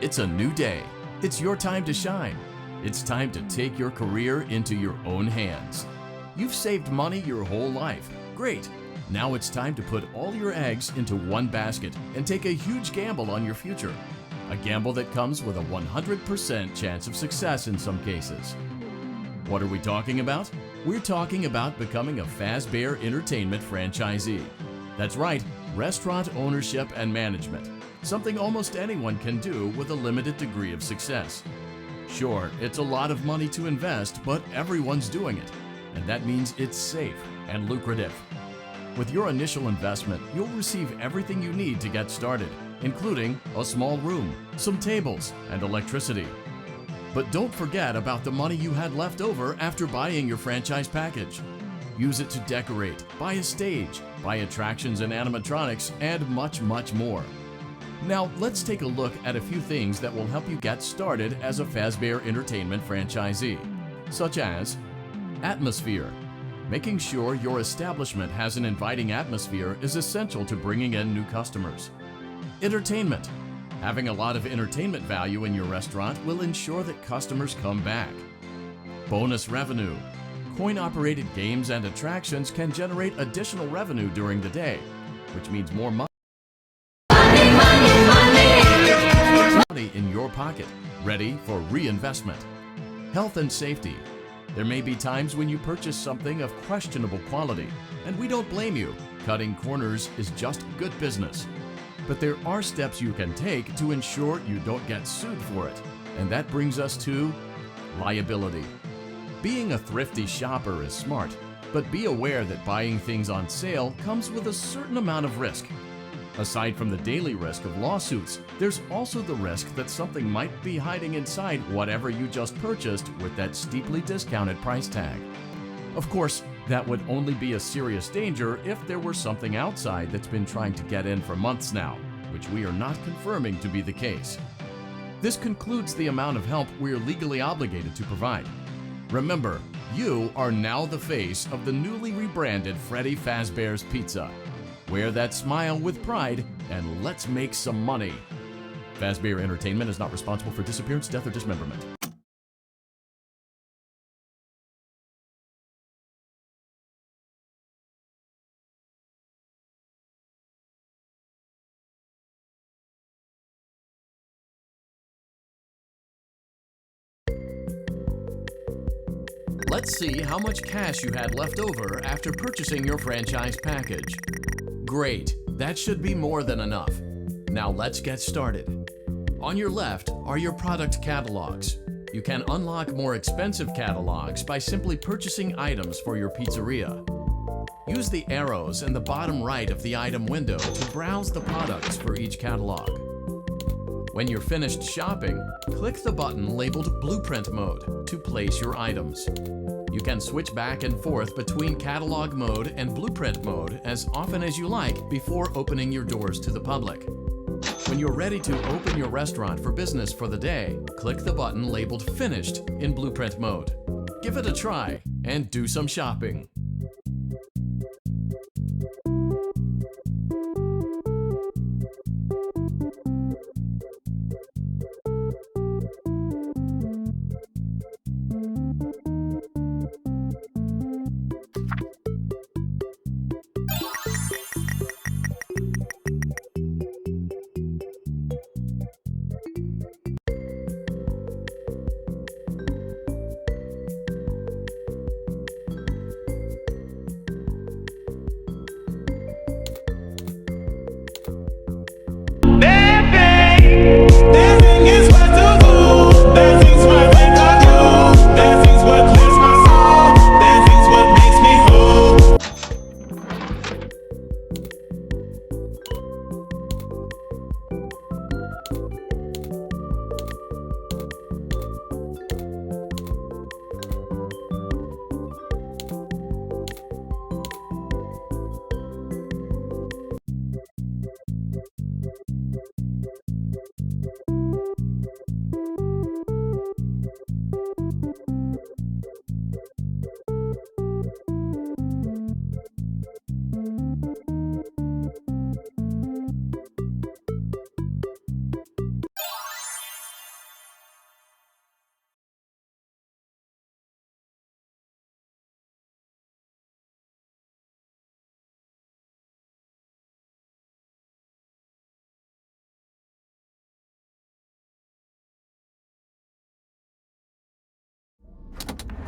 It's a new day. It's your time to shine. It's time to take your career into your own hands. You've saved money your whole life. Great. Now it's time to put all your eggs into one basket and take a huge gamble on your future. A gamble that comes with a 100% chance of success in some cases. What are we talking about? We're talking about becoming a FAZBEAR Entertainment franchisee. That's right, restaurant ownership and management. Something almost anyone can do with a limited degree of success. Sure, it's a lot of money to invest, but everyone's doing it. And that means it's safe and lucrative. With your initial investment, you'll receive everything you need to get started, including a small room, some tables, and electricity. But don't forget about the money you had left over after buying your franchise package. Use it to decorate, buy a stage, buy attractions and animatronics, and much, much more. Now, let's take a look at a few things that will help you get started as a FAZBEAR Entertainment franchisee, such as atmosphere. Making sure your establishment has an inviting atmosphere is essential to bringing in new customers. Entertainment. Having a lot of entertainment value in your restaurant will ensure that customers come back. Bonus revenue. Coin-operated games and attractions can generate additional revenue during the day, which means more money in your pocket, ready for reinvestment. Health and safety. There may be times when you purchase something of questionable quality, and we don't blame you. Cutting corners is just good business. But there are steps you can take to ensure you don't get sued for it. And that brings us to liability. Being a thrifty shopper is smart, but be aware that buying things on sale comes with a certain amount of risk. Aside from the daily risk of lawsuits, there's also the risk that something might be hiding inside whatever you just purchased with that steeply discounted price tag. Of course, that would only be a serious danger if there were something outside that's been trying to get in for months now, which we are not confirming to be the case. This concludes the amount of help we are legally obligated to provide. Remember, you are now the face of the newly rebranded Freddy Fazbear's Pizza. Wear that smile with pride, and let's make some money. FAZBEAR Entertainment is not responsible for disappearance, death, or dismemberment. Let's see how much cash you had left over after purchasing your franchise package. Great, that should be more than enough. Now let's get started. On your left are your product catalogs. You can unlock more expensive catalogs by simply purchasing items for your pizzeria. Use the arrows in the bottom right of the item window to browse the products for each catalog. When you're finished shopping, click the button labeled Blueprint Mode to place your items. You can switch back and forth between Catalog Mode and Blueprint Mode as often as you like before opening your doors to the public. When you're ready to open your restaurant for business for the day, click the button labeled Finished in Blueprint Mode. Give it a try and do some shopping.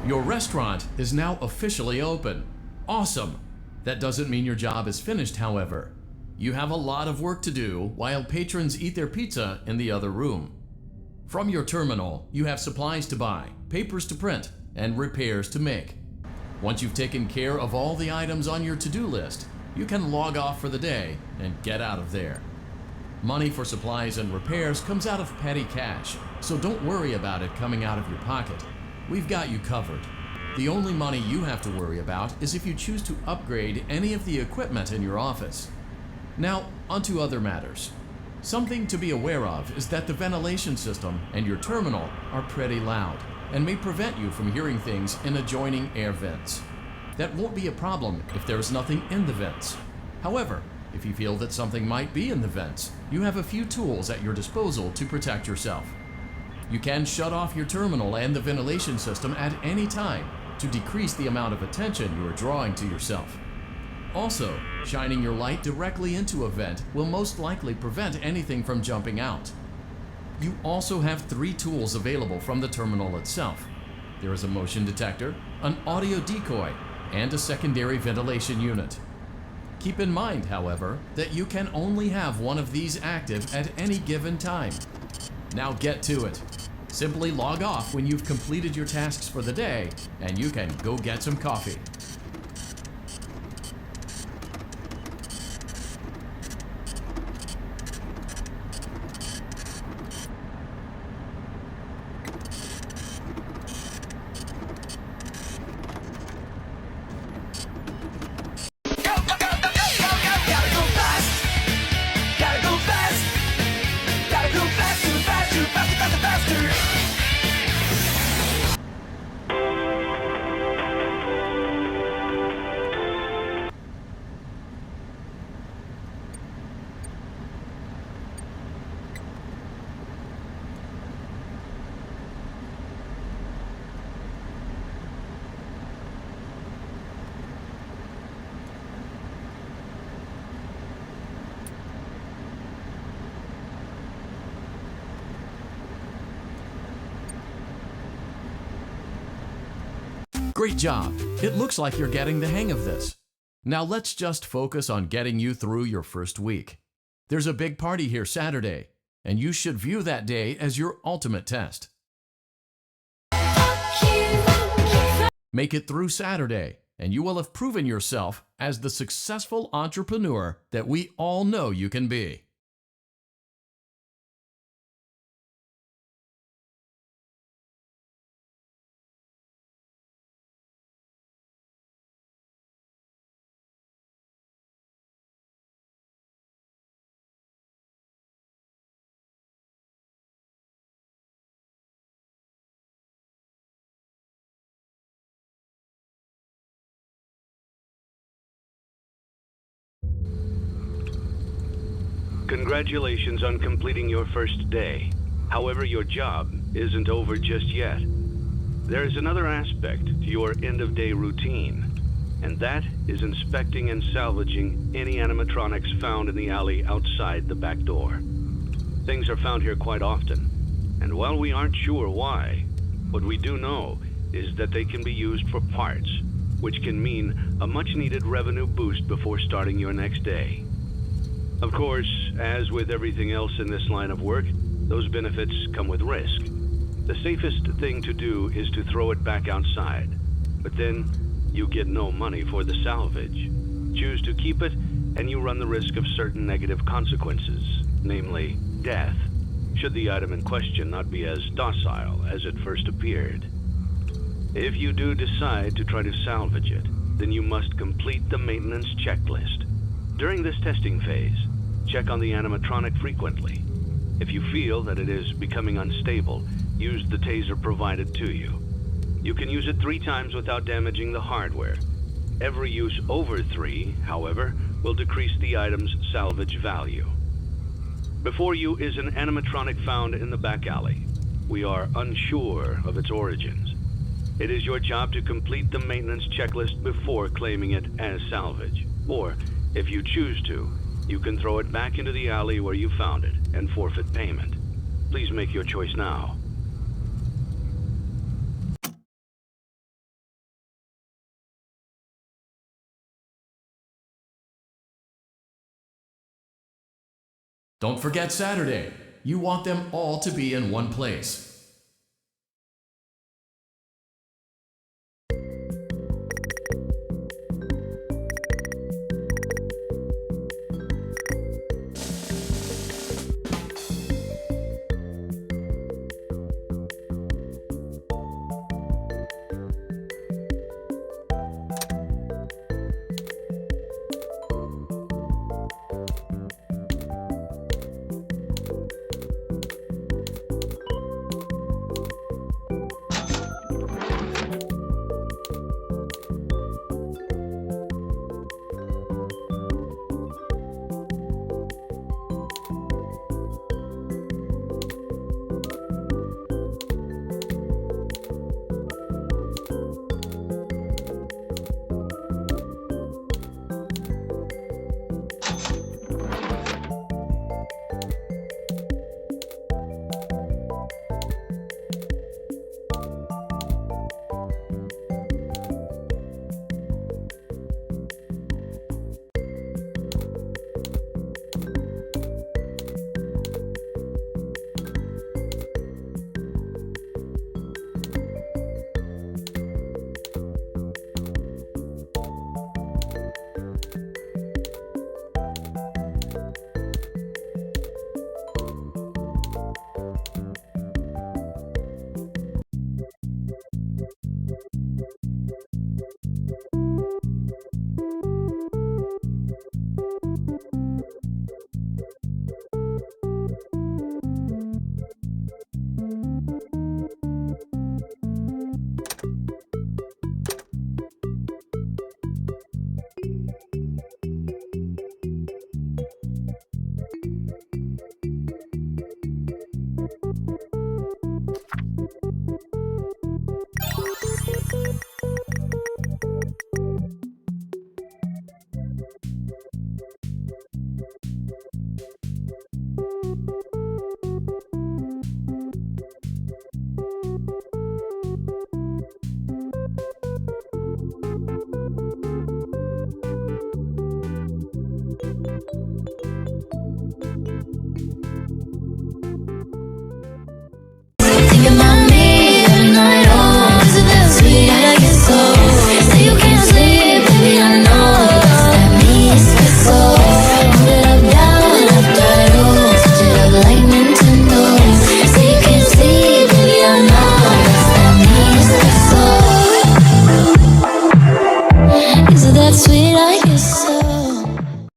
Your restaurant is now officially open. Awesome! That doesn't mean your job is finished, however. You have a lot of work to do while patrons eat their pizza in the other room. From your terminal, you have supplies to buy, papers to print, and repairs to make. Once you've taken care of all the items on your to-do list, you can log off for the day and get out of there. Money for supplies and repairs comes out of petty cash, so don't worry about it coming out of your pocket. We've got you covered. The only money you have to worry about is if you choose to upgrade any of the equipment in your office. Now, onto other matters. Something to be aware of is that the ventilation system and your terminal are pretty loud and may prevent you from hearing things in adjoining air vents. That won't be a problem if there is nothing in the vents. However, if you feel that something might be in the vents, you have a few tools at your disposal to protect yourself. You can shut off your terminal and the ventilation system at any time to decrease the amount of attention you are drawing to yourself. Also, shining your light directly into a vent will most likely prevent anything from jumping out. You also have 3 tools available from the terminal itself. There is a motion detector, an audio decoy, and a secondary ventilation unit. Keep in mind, however, that you can only have one of these active at any given time. Now get to it. Simply log off when you've completed your tasks for the day, and you can go get some coffee. Great job! It looks like you're getting the hang of this. Now let's just focus on getting you through your first week. There's a big party here Saturday, and you should view that day as your ultimate test. Make it through Saturday, and you will have proven yourself as the successful entrepreneur that we all know you can be. Congratulations on completing your first day. However, your job isn't over just yet. There is another aspect to your end-of-day routine, and that is inspecting and salvaging any animatronics found in the alley outside the back door. Things are found here quite often, and while we aren't sure why, what we do know is that they can be used for parts, which can mean a much-needed revenue boost before starting your next day. Of course, as with everything else in this line of work, those benefits come with risk. The safest thing to do is to throw it back outside, but then you get no money for the salvage. Choose to keep it, and you run the risk of certain negative consequences, namely death, should the item in question not be as docile as it first appeared. If you do decide to try to salvage it, then you must complete the maintenance checklist. During this testing phase, check on the animatronic frequently. If you feel that it is becoming unstable, use the taser provided to you. You can use it 3 times without damaging the hardware. Every use over 3, however, will decrease the item's salvage value. Before you is an animatronic found in the back alley. We are unsure of its origins. It is your job to complete the maintenance checklist before claiming it as salvage. Or, if you choose to, you can throw it back into the alley where you found it and forfeit payment. Please make your choice now. Don't forget Saturday. You want them all to be in one place.